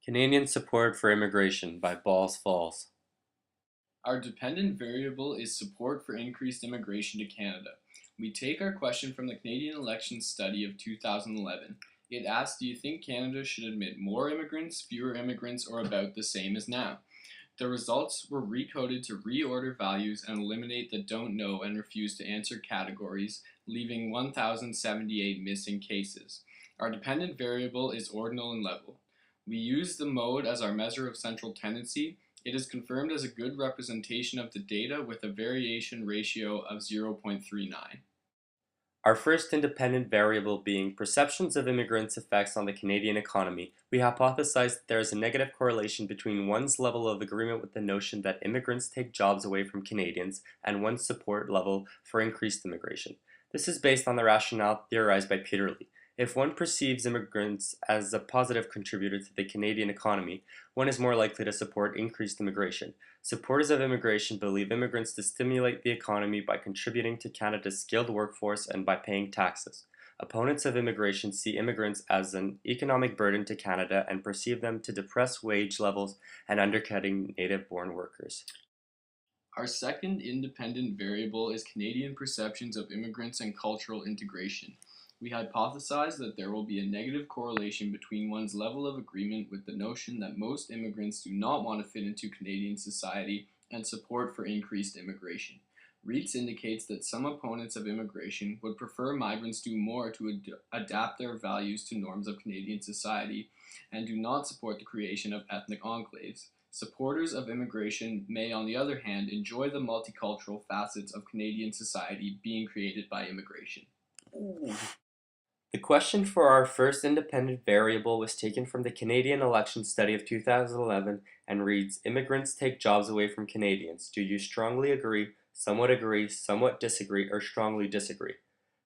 Canadian Support for Immigration by Ballsfalls. Our dependent variable is support for increased immigration to Canada. We take our question from the Canadian Elections Study of 2011. It asks, do you think Canada should admit more immigrants, fewer immigrants, or about the same as now? The results were recoded to reorder values and eliminate the don't know and refuse to answer categories, leaving 1,078 missing cases. Our dependent variable is ordinal in level. We use the mode as our measure of central tendency. It is confirmed as a good representation of the data with a variation ratio of 0.39. Our first independent variable being perceptions of immigrants' effects on the Canadian economy, we hypothesize that there is a negative correlation between one's level of agreement with the notion that immigrants take jobs away from Canadians and one's support level for increased immigration. This is based on the rationale theorized by Peter Lee. If one perceives immigrants as a positive contributor to the Canadian economy, one is more likely to support increased immigration. Supporters of immigration believe immigrants to stimulate the economy by contributing to Canada's skilled workforce and by paying taxes. Opponents of immigration see immigrants as an economic burden to Canada and perceive them to depress wage levels and undercutting native-born workers. Our second independent variable is Canadian perceptions of immigrants and cultural integration. We hypothesize that there will be a negative correlation between one's level of agreement with the notion that most immigrants do not want to fit into Canadian society and support for increased immigration. Reitz indicates that some opponents of immigration would prefer migrants do more to adapt their values to norms of Canadian society and do not support the creation of ethnic enclaves. Supporters of immigration may, on the other hand, enjoy the multicultural facets of Canadian society being created by immigration. Ooh. The question for our first independent variable was taken from the Canadian Elections Study of 2011 and reads, immigrants take jobs away from Canadians. Do you strongly agree, somewhat disagree, or strongly disagree?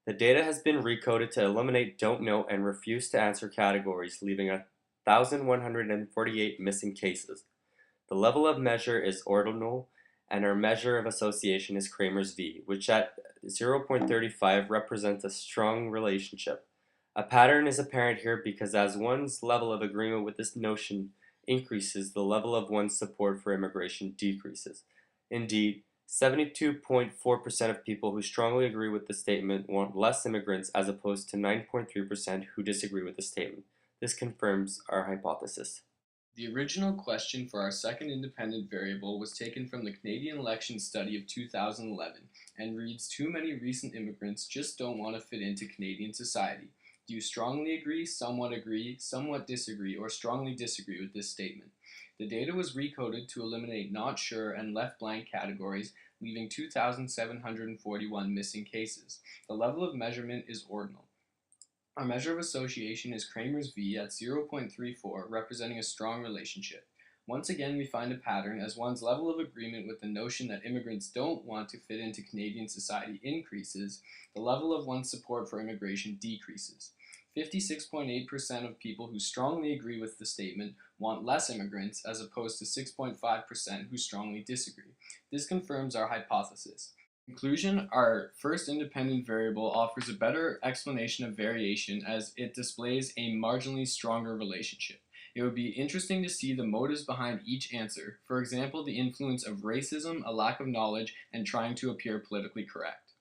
The data has been recoded to eliminate don't know and refuse to answer categories, leaving 1,148 missing cases. The level of measure is ordinal, and our measure of association is CRAMERSV, which at 0.35 represents a strong relationship. A pattern is apparent here because as one's level of agreement with this notion increases, the level of one's support for immigration decreases. Indeed, 72.4% of people who strongly agree with the statement want less immigrants as opposed to 9.3% who disagree with the statement. This confirms our hypothesis. The original question for our second independent variable was taken from the Canadian Elections Study of 2011 and reads, too many recent immigrants just don't want to fit into Canadian society. Do you strongly agree, somewhat disagree, or strongly disagree with this statement? The data was recoded to eliminate not sure and left blank categories, leaving 2,741 missing cases. The level of measurement is ordinal. Our measure of association is CRAMERSV at 0.34, representing a strong relationship. Once again, we find a pattern as one's level of agreement with the notion that immigrants don't want to fit into Canadian society increases, the level of one's support for immigration decreases. 56.8% of people who strongly agree with the statement want less immigrants as opposed to 6.5% who strongly disagree. This confirms our hypothesis. In conclusion, our first independent variable offers a better explanation of variation as it displays a marginally stronger relationship. It would be interesting to see the motives behind each answer, for example, the influence of racism, a lack of knowledge, and trying to appear politically correct.